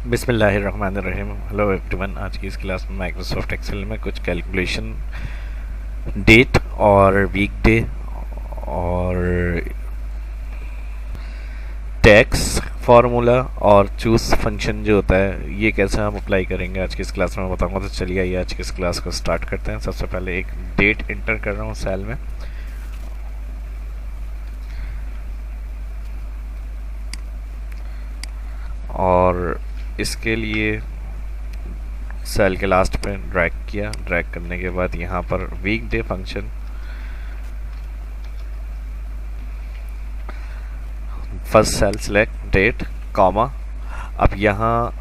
बिस्मिल्लाहिर्रहमानिर्रहीम। Hello everyone. आज की इस क्लास में माइक्रोसॉफ्ट एक्सेल में कुछ कैलकुलेशन, डेट और वीक डे और टैक्स फार्मूला और चूज फंक्शन जो होता है, ये कैसे हम अप्लाई करेंगे आज की इस क्लास में बताऊंगा। तो चलिए आइए आज की इस क्लास को स्टार्ट करते हैं। सबसे पहले एक डेट इंटर कर रहा हूँ सेल में और इसके लिए सेल के लास्ट पे ड्रैग किया। ड्रैग करने के बाद यहाँ पर weekday function, first cell select date comma. अब यहाँ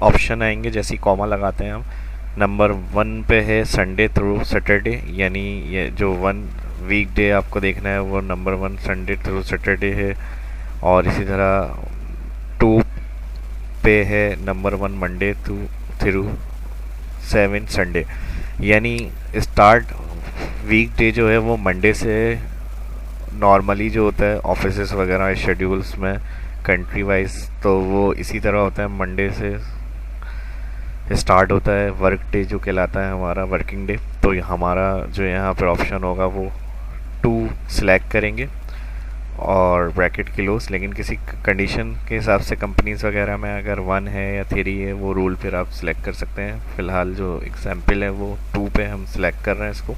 ऑप्शन आएंगे, जैसे ही कॉमा लगाते हैं हम, नंबर 1 पे है संडे थ्रू सैटरडे, यानी ये जो 1 वीक डे आपको देखना है वो नंबर 1 संडे थ्रू सैटरडे है। और इसी तरह 2 पे है नंबर 1 मंडे थ्रू 7 संडे, यानी स्टार्ट वीक डे जो है वो मंडे से नॉर्मली जो होता है ऑफिसेस वगैरह शेड्यूल्स में कंट्री वाइज, तो वो इसी तरह होता है। मंडे से स्टार्ट होता है वर्क डे जो कहलाता है हमारा वर्किंग डे। तो हमारा जो यहाँ पर ऑप्शन होगा वो 2 सिलेक्ट करेंगे और ब्रैकेट क्लोज। लेकिन किसी कंडीशन के हिसाब से कंपनीज वगैरह में अगर 1 है या 3 है वो रूल फिर आप सिलेक्ट कर सकते हैं। फ़िलहाल जो एग्जांपल है वो 2 पे हम सिलेक्ट कर रहे हैं इसको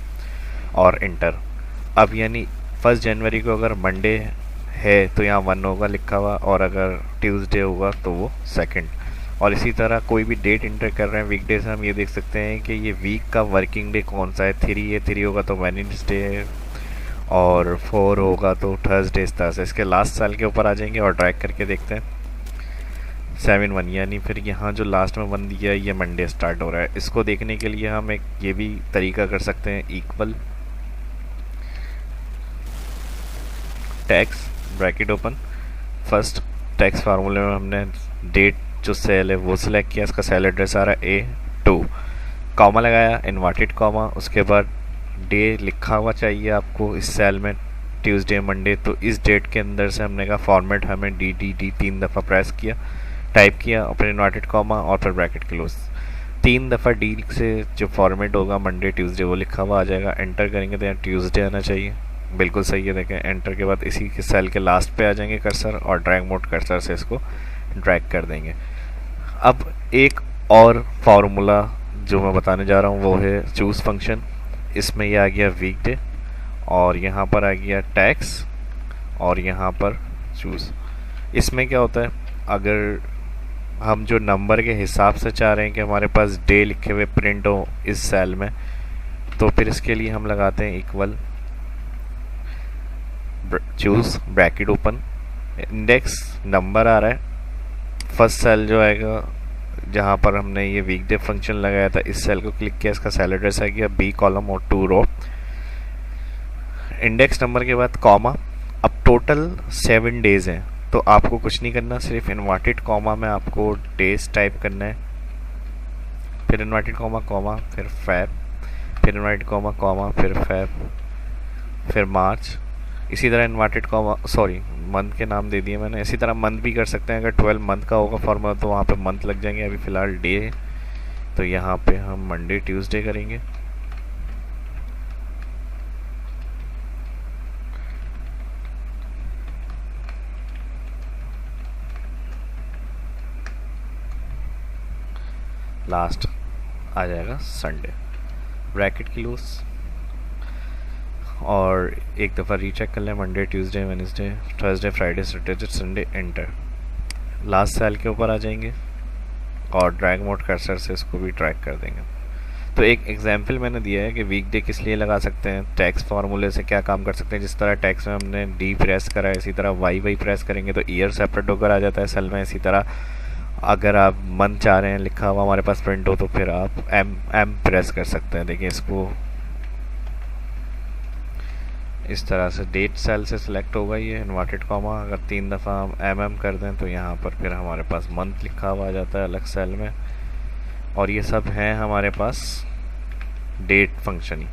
और इंटर। अब यानी 1 जनवरी को अगर मंडे है तो यहाँ 1 होगा लिखा हुआ, और अगर ट्यूसडे होगा तो वो 2। और इसी तरह कोई भी डेट इंटर कर रहे हैं वीकडे से हम ये देख सकते हैं कि ये वीक का वर्किंग डे कौन सा है। 3 है, 3 होगा तो वेडनेसडे है, और 4 होगा तो थर्सडे। इस तरह से इसके लास्ट साल के ऊपर आ जाएंगे और ड्रैग करके देखते हैं 7-1, यानी फिर यहाँ जो लास्ट में 1 दिया है ये मंडे स्टार्ट हो रहा है। इसको देखने के लिए हम एक ये भी तरीका कर सकते हैं, equal tax bracket open, first tax फार्मूले में हमने डेट जो सेल है वो सिलेक्ट किया, इसका सेल एड्रेस आ रहा है A2, कॉमा लगाया इन्वर्टेड कॉमा, उसके बाद डे लिखा हुआ चाहिए आपको इस सेल में ट्यूसडे मंडे। तो इस डेट के अंदर से हमने कहा फॉर्मेट हमें डी 3 दफ़ा प्रेस किया, टाइप किया, फिर इन्वर्टेड कॉमा और फिर ब्रैकेट क्लोज। 3 दफ़ा डी से जो फॉर्मेट होगा मंडे ट्यूसडे वो लिखा हुआ आ जाएगा। एंटर करेंगे तो यहाँ ट्यूसडे आना चाहिए, बिल्कुल सही है। देखें एंटर के बाद इसी के सेल के लास्ट पे आ जाएंगे कर्सर और ड्रैग मोड कर्सर से इसको ड्रैग कर देंगे। अब एक और फार्मूला जो मैं बताने जा रहा हूँ वो है चूज़ फंक्शन। इसमें ये आ गया वीक डे और यहाँ पर आ गया टैक्स और यहाँ पर चूज़। इसमें क्या होता है, अगर हम जो नंबर के हिसाब से चाह रहे हैं कि हमारे पास डे लिखे हुए प्रिंट हो इस सेल में, तो फिर इसके लिए हम लगाते हैं equal choose bracket open, index number आ रहा है, फर्स्ट सेल जो आएगा जहाँ पर हमने ये वीक डे फंक्शन लगाया था इस सेल को क्लिक किया, इसका सेल एड्रेस आ गया B कॉलम और 2 रो, इंडेक्स नंबर के बाद कॉमा। अब टोटल 7 डेज हैं, तो आपको कुछ नहीं करना, सिर्फ इन्वर्टेड कॉमा में आपको डेज टाइप करना है, फिर इन्वर्टेड कॉमा कॉमा फिर फैब, फिर इन्वर्टेड कॉमा कॉमा फिर फैब, फिर मार्च। इसी तरह इन्वर्टेड कॉमा, सॉरी मंथ के नाम दे दिए मैंने। इसी तरह मंथ भी कर सकते हैं, अगर 12 मंथ का होगा फॉर्मूला तो वहाँ पे मंथ लग जाएंगे। अभी फ़िलहाल डे है तो यहाँ पे हम मंडे ट्यूसडे करेंगे। लास्ट आ जाएगा संडे, ब्रैकेट क्लोज और एक दफ़ा रीचेक कर लें, Monday Tuesday Wednesday Thursday Friday Saturday Sunday, enter. Last cell के ऊपर आ जाएंगे और ड्रैग मोड कर्सर से इसको भी ड्रैग कर देंगे। तो एक एग्जांपल मैंने दिया है कि वीक डे किस लिए लगा सकते हैं, टैक्स फार्मूले से क्या काम कर सकते हैं। जिस तरह टैक्स में हमने डी प्रेस करा है, इसी तरह वाई प्रेस करेंगे तो ईयर सेपरेट होकर आ जाता है सेल में। इसी तरह अगर आप मंथ चाह रहे हैं लिखा हुआ हमारे पास प्रिंट हो तो फिर आप एम प्रेस कर सकते हैं। देखिए इसको इस तरह से डेट सेल से सिलेक्ट होगा ये इन्वर्टेड कॉमा, अगर 3 दफ़ा हम एम कर दें तो यहाँ पर फिर हमारे पास मंथ लिखा हुआ आ जाता है अलग सेल में। और ये सब हैं हमारे पास डेट फंक्शन ही,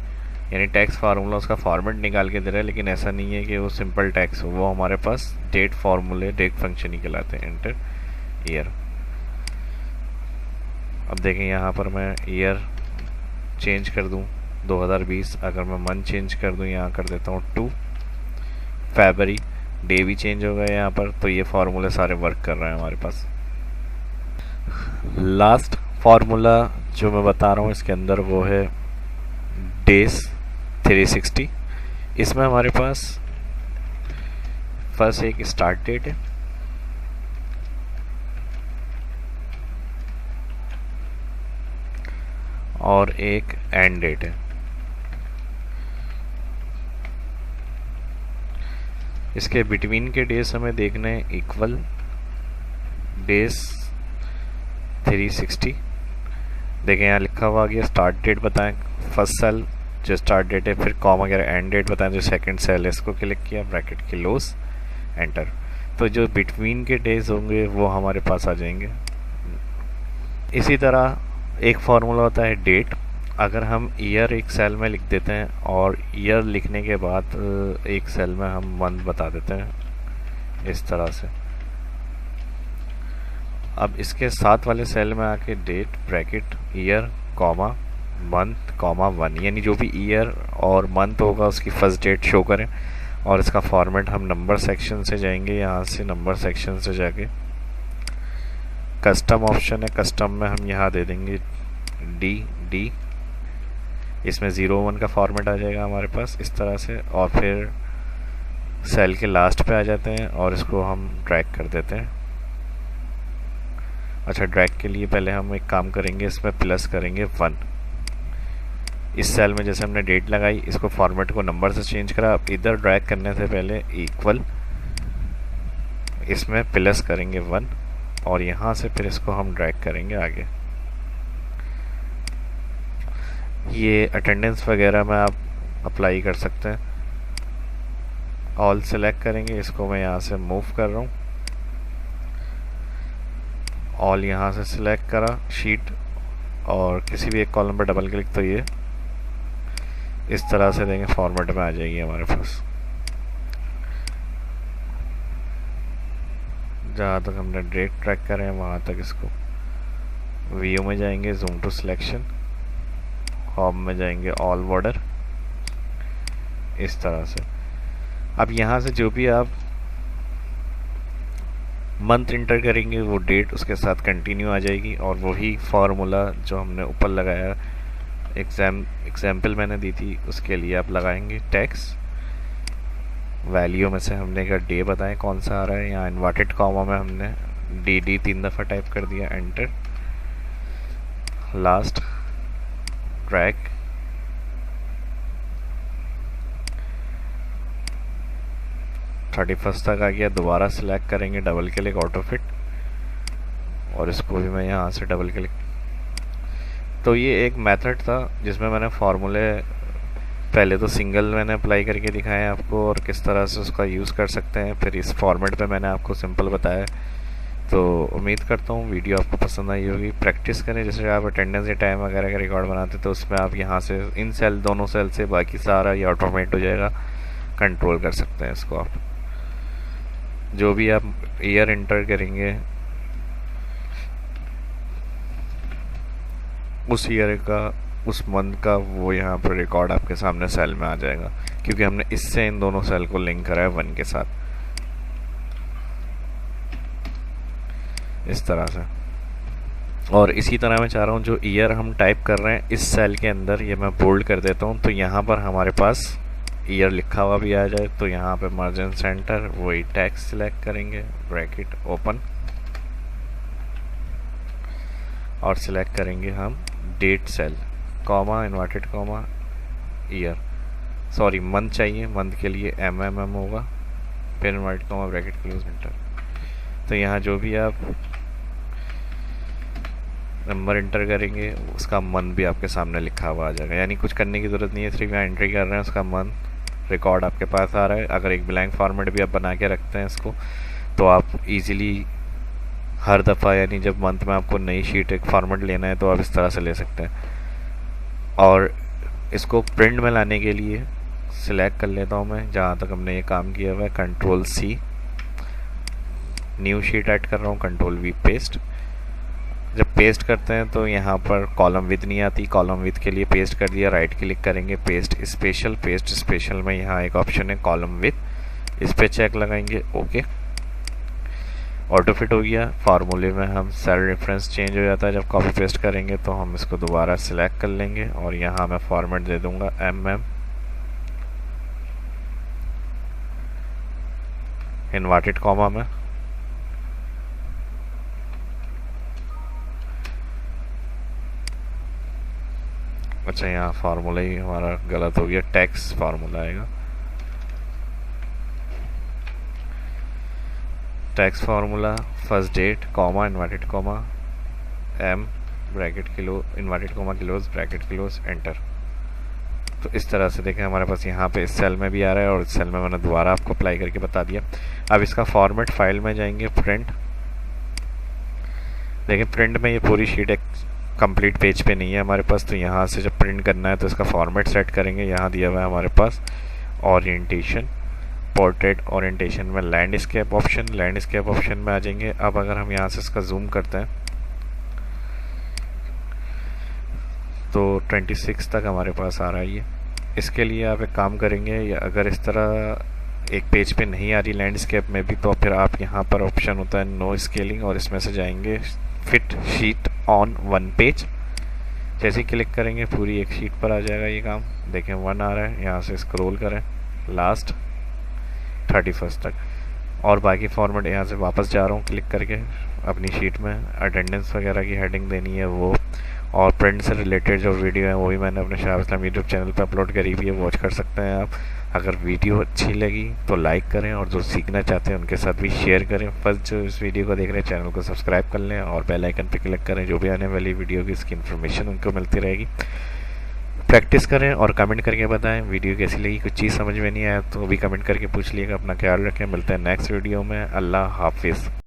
यानी टैक्स फार्मूला उसका फॉर्मेट निकाल के दे रहा है, लेकिन ऐसा नहीं है कि वो सिंपल टैक्स हो, वो हमारे पास डेट फार्मूले डेट फंक्शन ही कहलाते हैं। एंटर ईयर, अब देखें यहाँ पर मैं ईयर चेंज कर दूँ 2020, अगर मैं मंथ चेंज कर दूँ यहाँ कर देता हूँ 2 फरवरी, डे भी चेंज हो गया यहाँ पर। तो ये फार्मूले सारे वर्क कर रहे हैं हमारे पास। लास्ट फार्मूला जो मैं बता रहा हूँ इसके अंदर वो है डेज 360। इसमें हमारे पास फर्स्ट एक स्टार्ट डेट है, और एक एंड डेट है। इसके बिटवीन के डेज हमें देखने हैं इक्वल डेज 360। देखें यहाँ लिखा हुआ आ गया स्टार्ट डेट बताएं, फर्स्ट सेल जो स्टार्ट डेट है, फिर कॉमा वगैरह एंड डेट बताएं जो सेकंड सेल है, इसको क्लिक किया, ब्रैकेट क्लोज, एंटर। तो जो बिटवीन के डेज होंगे वो हमारे पास आ जाएंगे। इसी तरह एक फार्मूला होता है डेट। अगर हम ईयर एक सेल में लिख देते हैं और ईयर लिखने के बाद एक सेल में हम मंथ बता देते हैं इस तरह से। अब इसके साथ वाले सेल में आके date bracket year comma month comma 1, यानी जो भी ईयर और मंथ होगा उसकी फर्स्ट डेट शो करें। और इसका फॉर्मेट हम नंबर सेक्शन से जाएंगे, यहाँ से नंबर सेक्शन से जाके कस्टम ऑप्शन है, कस्टम में हम यहाँ दे देंगे डी। इसमें 01 का फॉर्मेट आ जाएगा हमारे पास इस तरह से, और फिर सेल के लास्ट पे आ जाते हैं और इसको हम ड्रैग कर देते हैं। अच्छा, ड्रैग के लिए पहले हम एक काम करेंगे, इसमें प्लस करेंगे 1। इस सेल में जैसे हमने डेट लगाई, इसको फॉर्मेट को नंबर से चेंज करा। अब इधर ड्रैग करने से पहले इक्वल, इसमें प्लस करेंगे 1 और यहाँ से फिर इसको हम ड्रैग करेंगे आगे। ये अटेंडेंस वगैरह में आप अप्लाई कर सकते हैं। ऑल सेलेक्ट करेंगे, इसको मैं यहाँ से मूव कर रहा हूँ, ऑल यहाँ से सिलेक्ट करा शीट, और किसी भी एक कॉलम पर डबल क्लिक, तो ये इस तरह से देंगे फॉर्मेट में आ जाएगी हमारे पास। जहाँ तक हमने डेट ट्रैक करें वहाँ तक इसको व्यू में जाएंगे, जूम टू सिलेक्शन, होम में जाएंगे ऑल बॉर्डर, इस तरह से। अब यहाँ से जो भी आप मंथ इंटर करेंगे वो डेट उसके साथ कंटिन्यू आ जाएगी, और वही फार्मूला जो हमने ऊपर लगाया एग्जाम्पल मैंने दी थी उसके लिए आप लगाएंगे टैक्स वैल्यू में से हमने का डे बताएं कौन सा आ रहा है। यहाँ इन्वर्टेड कॉमा में हमने डी 3 दफ़ा टाइप कर दिया, एंटर, लास्ट, ड्रैग, फर्स्ट तक आ गया। दोबारा सिलेक्ट करेंगे, डबल क्लिक, ऑटो फिट, और इसको भी मैं यहाँ से डबल क्लिक। तो ये एक मेथड था जिसमें मैंने फार्मूले पहले तो सिंगल मैंने अप्लाई करके दिखाए आपको और किस तरह से उसका यूज़ कर सकते हैं, फिर इस फॉर्मेट पे मैंने आपको सिंपल बताया। तो उम्मीद करता हूँ वीडियो आपको पसंद आई होगी। प्रैक्टिस करें, जैसे आप अटेंडेंस या टाइम वगैरह का रिकॉर्ड बनाते तो उसमें आप यहाँ से इन सेल दोनों सेल से बाकी सारा ये ऑटोमेट हो जाएगा, कंट्रोल कर सकते हैं इसको आप। जो भी आप ईयर इंटर करेंगे उस ईयर का, उस मंथ का वो यहाँ पर रिकॉर्ड आपके सामने सेल में आ जाएगा, क्योंकि हमने इससे इन दोनों सेल को लिंक करा है 1 के साथ, इस तरह से। और इसी तरह मैं चाह रहा हूँ जो ईयर हम टाइप कर रहे हैं इस सेल के अंदर, ये मैं बोल्ड कर देता हूँ, तो यहाँ पर हमारे पास ईयर लिखा हुआ भी आ जाए। तो यहाँ पे मार्जिन सेंटर वही टैक्स सिलेक्ट करेंगे, ब्रैकेट ओपन, और सिलेक्ट करेंगे हम date cell, comma, inverted comma, year, sorry month चाहिए, मंथ के लिए MMM होगा, फिर inverted comma, bracket close, enter. तो यहाँ जो भी आप नंबर इंटर करेंगे उसका मंथ भी आपके सामने लिखा हुआ आ जाएगा, यानी कुछ करने की ज़रूरत नहीं है, सिर्फ यहाँ एंट्री कर रहे हैं, उसका मंथ रिकॉर्ड आपके पास आ रहा है। अगर एक ब्लैंक फॉर्मेट भी आप बना के रखते हैं इसको, तो आप इजीली हर दफ़ा, यानी जब मंथ में आपको नई शीट एक फॉर्मेट लेना है तो आप इस तरह से ले सकते हैं। और इसको प्रिंट में लाने के लिए सिलेक्ट कर लेता हूँ मैं, जहाँ तक हमने ये काम किया हुआ है, Ctrl+C, न्यू शीट ऐड कर रहा हूँ, Ctrl+V पेस्ट। जब पेस्ट करते हैं तो यहाँ पर कॉलम विथ नहीं आती, कॉलम विथ के लिए पेस्ट कर दिया, राइट क्लिक करेंगे पेस्ट स्पेशल में यहाँ एक ऑप्शन है कॉलम विथ, इस पर चेक लगाएंगे, ओके ऑटो फिट हो गया। फार्मूले में हम सेल रेफरेंस चेंज हो जाता है जब कॉपी पेस्ट करेंगे, तो हम इसको दोबारा सिलेक्ट कर लेंगे और यहाँ मैं फॉर्मेट दे दूंगा इन्वर्टेड कॉमा में। अच्छा यहाँ फार्मूला ही हमारा गलत हो गया, टैक्स फार्मूला आएगा, text formula first date comma inverted comma M bracket kilo inverted comma kilos bracket kilos enter. तो इस तरह से देखें हमारे पास यहाँ पे इस सेल में भी आ रहा है और इस सेल में मैंने दोबारा आपको अप्लाई करके बता दिया। अब इसका फॉर्मेट फाइल में जाएंगे, प्रिंट, देखिए प्रिंट में ये पूरी शीट एक कंप्लीट पेज पे नहीं है हमारे पास, तो यहाँ से जब प्रिंट करना है तो इसका फॉर्मेट सेट करेंगे। यहाँ दिया हुआ है हमारे पास ओरिएंटेशन, पोर्ट्रेट ओरिएंटेशन में लैंडस्केप ऑप्शन में आ जाएंगे। अब अगर हम यहाँ से इसका जूम करते हैं तो 26 तक हमारे पास आ रहा है ये। इसके लिए आप एक काम करेंगे, या अगर इस तरह एक पेज पे नहीं आ रही लैंडस्केप में भी, तो फिर आप यहाँ पर ऑप्शन होता है नो स्केलिंग और इसमें से जाएंगे fit sheet on one page, जैसे क्लिक करेंगे पूरी एक शीट पर आ जाएगा ये काम। देखें 1 आ रहा है, यहाँ से स्क्रॉल करें लास्ट 31 तक, और बाकी फॉर्मेट यहाँ से वापस जा रहा हूँ क्लिक करके अपनी शीट में। अटेंडेंस वगैरह की हेडिंग देनी है वो, और प्रिंट से रिलेटेड जो वीडियो है वो भी मैंने अपने शहाब इस्लाम यूट्यूब चैनल पर अपलोड करी हुई है, वॉच कर सकते हैं आप। अगर वीडियो अच्छी लगी तो लाइक करें और जो सीखना चाहते हैं उनके साथ भी शेयर करें। फर्स्ट जो इस वीडियो को देख रहे हैं चैनल को सब्सक्राइब कर लें और बेल आइकन पर क्लिक करें, जो भी आने वाली वीडियो की इसकी इन्फॉर्मेशन उनको मिलती रहेगी। प्रैक्टिस करें और कमेंट करके बताएं वीडियो कैसी लगी, कुछ चीज़ समझ में नहीं आया तो भी कमेंट करके पूछ लिएगा। अपना ख्याल रखें, मिलते हैं नेक्स्ट वीडियो में। अल्लाह हाफिज़।